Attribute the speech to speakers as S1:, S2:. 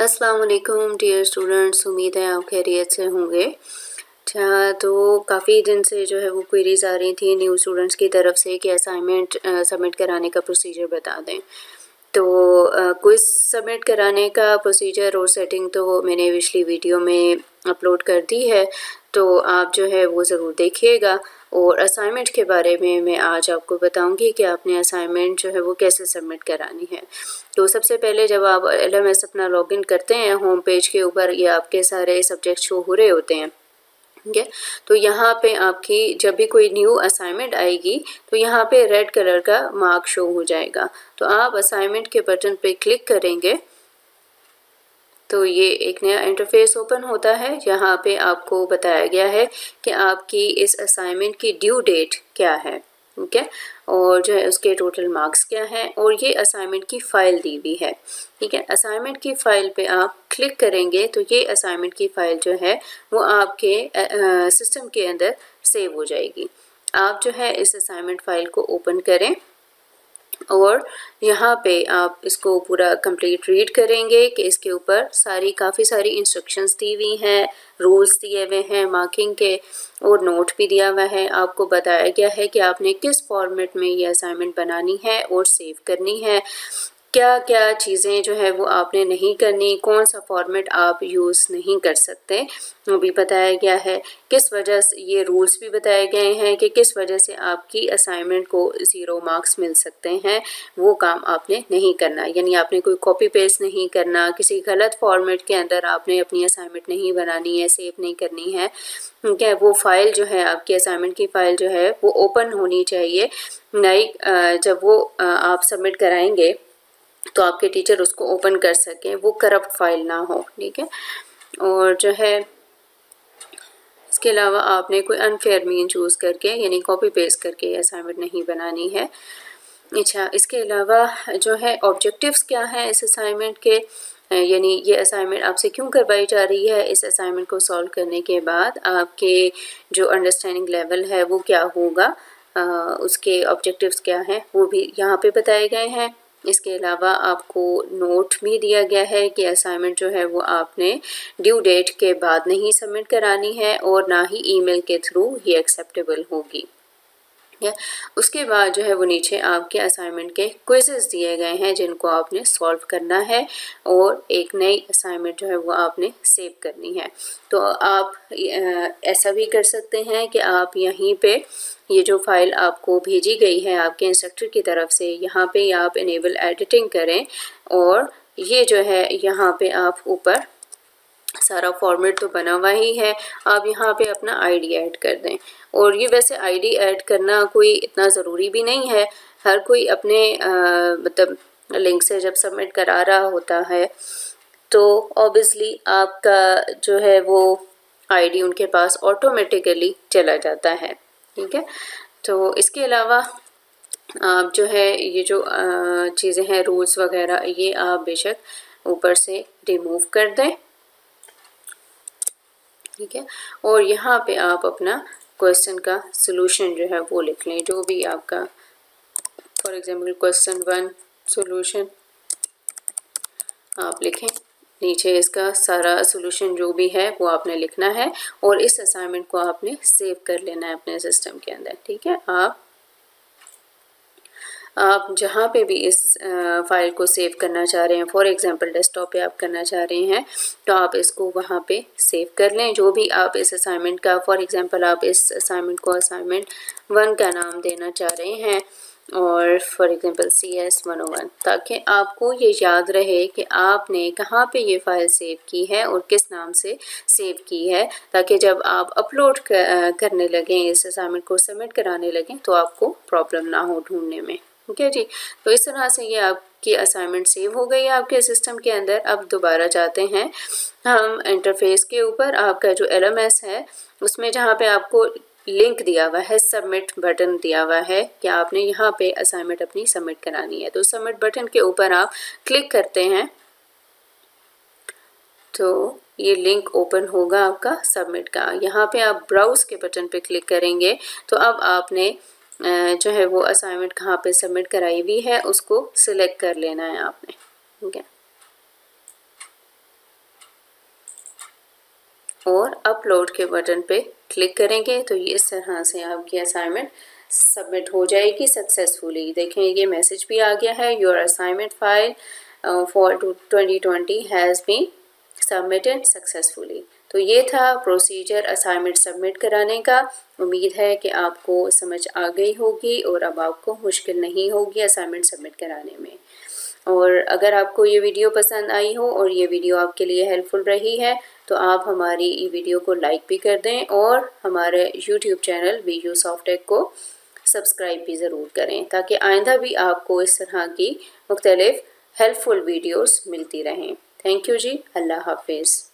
S1: अस्सलाम वालेकुम dear students, उम्मीद है आप खैरियत से होंगे। अच्छा, तो काफ़ी दिन से जो है वो क्वेरीज आ रही थी न्यू स्टूडेंट्स की तरफ से कि असाइनमेंट सबमिट कराने का प्रोसीजर बता दें। तो क्विज़ सबमिट कराने का प्रोसीजर और सेटिंग तो मैंने पिछली वीडियो में अपलोड कर दी है, तो आप जो है वो ज़रूर देखिएगा। और असाइनमेंट के बारे में मैं आज आपको बताऊंगी कि आपने असाइनमेंट जो है वो कैसे सबमिट करानी है। तो सबसे पहले जब आप LMS अपना लॉगिन करते हैं, होम पेज के ऊपर ये आपके सारे सब्जेक्ट शो हो रहे होते हैं, ठीक है। तो यहाँ पे आपकी जब भी कोई न्यू असाइनमेंट आएगी तो यहाँ पे रेड कलर का मार्क शो हो जाएगा। तो आप असाइनमेंट के बटन पे क्लिक करेंगे तो ये एक नया इंटरफेस ओपन होता है। यहाँ पे आपको बताया गया है कि आपकी इस असाइनमेंट की ड्यू डेट क्या है, ठीक है, और जो है उसके टोटल मार्क्स क्या हैं, और ये असाइनमेंट की फ़ाइल दी हुई है, ठीक है। असाइनमेंट की फ़ाइल पे आप क्लिक करेंगे तो ये असाइनमेंट की फ़ाइल जो है वो आपके सिस्टम के अंदर सेव हो जाएगी। आप जो है इस असाइनमेंट फ़ाइल को ओपन करें और यहाँ पे आप इसको पूरा कंप्लीट रीड करेंगे कि इसके ऊपर काफ़ी सारी इंस्ट्रक्शंस दी हुई हैं, रूल्स दिए हुए हैं मार्किंग के, और नोट भी दिया हुआ है। आपको बताया गया है कि आपने किस फॉर्मेट में ये असाइनमेंट बनानी है और सेव करनी है, क्या क्या चीज़ें जो है वो आपने नहीं करनी, कौन सा फॉर्मेट आप यूज़ नहीं कर सकते वो भी बताया गया है। किस वजह से ये रूल्स भी बताए गए हैं कि किस वजह से आपकी असाइनमेंट को 0 मार्क्स मिल सकते हैं, वो काम आपने नहीं करना। यानी आपने कोई कॉपी पेस्ट नहीं करना, किसी गलत फॉर्मेट के अंदर आपने अपनी असाइनमेंट नहीं बनानी है, सेव नहीं करनी है, ठीक है। वो फाइल जो है आपकी असाइनमेंट की फ़ाइल जो है वो ओपन होनी चाहिए। नई जब वो आप सबमिट कराएंगे तो आपके टीचर उसको ओपन कर सकें, वो करप्ट फाइल ना हो, ठीक है। और जो है इसके अलावा आपने कोई अनफेयर मीन चूज़ करके यानी कॉपी पेस्ट करके असाइनमेंट नहीं बनानी है। अच्छा, इसके अलावा जो है ऑब्जेक्टिव्स क्या हैं इस असाइनमेंट के, यानी ये असाइनमेंट आपसे क्यों करवाई जा रही है, इस असाइनमेंट को सॉल्व करने के बाद आपके जो अंडरस्टैंडिंग लेवल है वो क्या होगा, उसके ऑब्जेक्टिव्स क्या हैं वो भी यहाँ पे बताए गए हैं। इसके अलावा आपको नोट भी दिया गया है कि असाइनमेंट जो है वो आपने ड्यू डेट के बाद नहीं सबमिट करानी है और ना ही ईमेल के थ्रू ये एक्सेप्टेबल होगी। या उसके बाद जो है वो नीचे आपके असाइनमेंट के क्विज़ेस दिए गए हैं जिनको आपने सॉल्व करना है और एक नई असाइनमेंट जो है वो आपने सेव करनी है। तो आप ऐसा भी कर सकते हैं कि आप यहीं पे ये जो फाइल आपको भेजी गई है आपके इंस्ट्रक्टर की तरफ से, यहाँ पे आप इनेबल एडिटिंग करें और ये जो है यहाँ पे आप ऊपर सारा फॉर्मेट तो बना हुआ ही है, आप यहाँ पे अपना आईडी ऐड कर दें। और ये वैसे आईडी ऐड करना कोई इतना ज़रूरी भी नहीं है, हर कोई अपने मतलब लिंक से जब सबमिट करा रहा होता है तो ऑब्वियसली आपका जो है वो आईडी उनके पास ऑटोमेटिकली चला जाता है, ठीक है। तो इसके अलावा आप जो है ये जो चीज़ें हैं रूल्स वगैरह ये आप बेशक ऊपर से रिमूव कर दें, ठीक है। और यहाँ पे आप अपना क्वेश्चन का सॉल्यूशन जो है वो लिख लें, जो भी आपका, फॉर एग्जांपल क्वेश्चन 1 सॉल्यूशन आप लिखें, नीचे इसका सारा सॉल्यूशन जो भी है वो आपने लिखना है और इस असाइनमेंट को आपने सेव कर लेना है अपने सिस्टम के अंदर, ठीक है। आप जहाँ पे भी इस फाइल को सेव करना चाह रहे हैं, फॉर एग्जांपल डेस्कटॉप पे आप करना चाह रहे हैं तो आप इसको वहाँ पे सेव कर लें। जो भी आप इस असाइनमेंट का, फॉर एग्जांपल आप इस असाइनमेंट को असाइनमेंट 1 का नाम देना चाह रहे हैं और फॉर एग्जांपल CS 101, ताकि आपको ये याद रहे कि आपने कहाँ पे ये फ़ाइल सेव की है और किस नाम से सेव की है, ताकि जब आप अपलोड करने लगें, इस असाइनमेंट को सबमिट कराने लगें तो आपको प्रॉब्लम ना हो ढूंढने में, ठीक है जी। तो इस तरह से ये आपकी असाइनमेंट सेव हो गई है आपके सिस्टम के अंदर। अब दोबारा जाते हैं हम इंटरफेस के ऊपर, आपका जो LMS है उसमें जहाँ पे आपको लिंक दिया हुआ है, सबमिट बटन दिया हुआ है कि आपने यहाँ पे असाइनमेंट अपनी सबमिट करानी है। तो सबमिट बटन के ऊपर आप क्लिक करते हैं तो ये लिंक ओपन होगा आपका सबमिट का। यहाँ पे आप ब्राउज के बटन पे क्लिक करेंगे तो अब आपने जो है वो असाइनमेंट कहाँ पे सबमिट कराई हुई है उसको सिलेक्ट कर लेना है आपने, ठीक है। और अपलोड के बटन पे क्लिक करेंगे तो ये इस तरह से आपकी असाइनमेंट सबमिट हो जाएगी सक्सेसफुली। देखें ये मैसेज भी आ गया है, your assignment file for 2020 has been submitted successfully. तो ये था प्रोसीजर असाइनमेंट सबमिट कराने का। उम्मीद है कि आपको समझ आ गई होगी और अब आपको मुश्किल नहीं होगी असाइनमेंट सबमिट कराने में। और अगर आपको ये वीडियो पसंद आई हो और ये वीडियो आपके लिए हेल्पफुल रही है तो आप हमारी ये वीडियो को लाइक भी कर दें और हमारे यूट्यूब चैनल VU सॉफ्टटेक को सब्सक्राइब भी ज़रूर करें ताकि आइंदा भी आपको इस तरह की मुख्तलिफ हेल्पफुल वीडियोस मिलती रहें। थैंक यू जी, अल्लाह हाफिज़।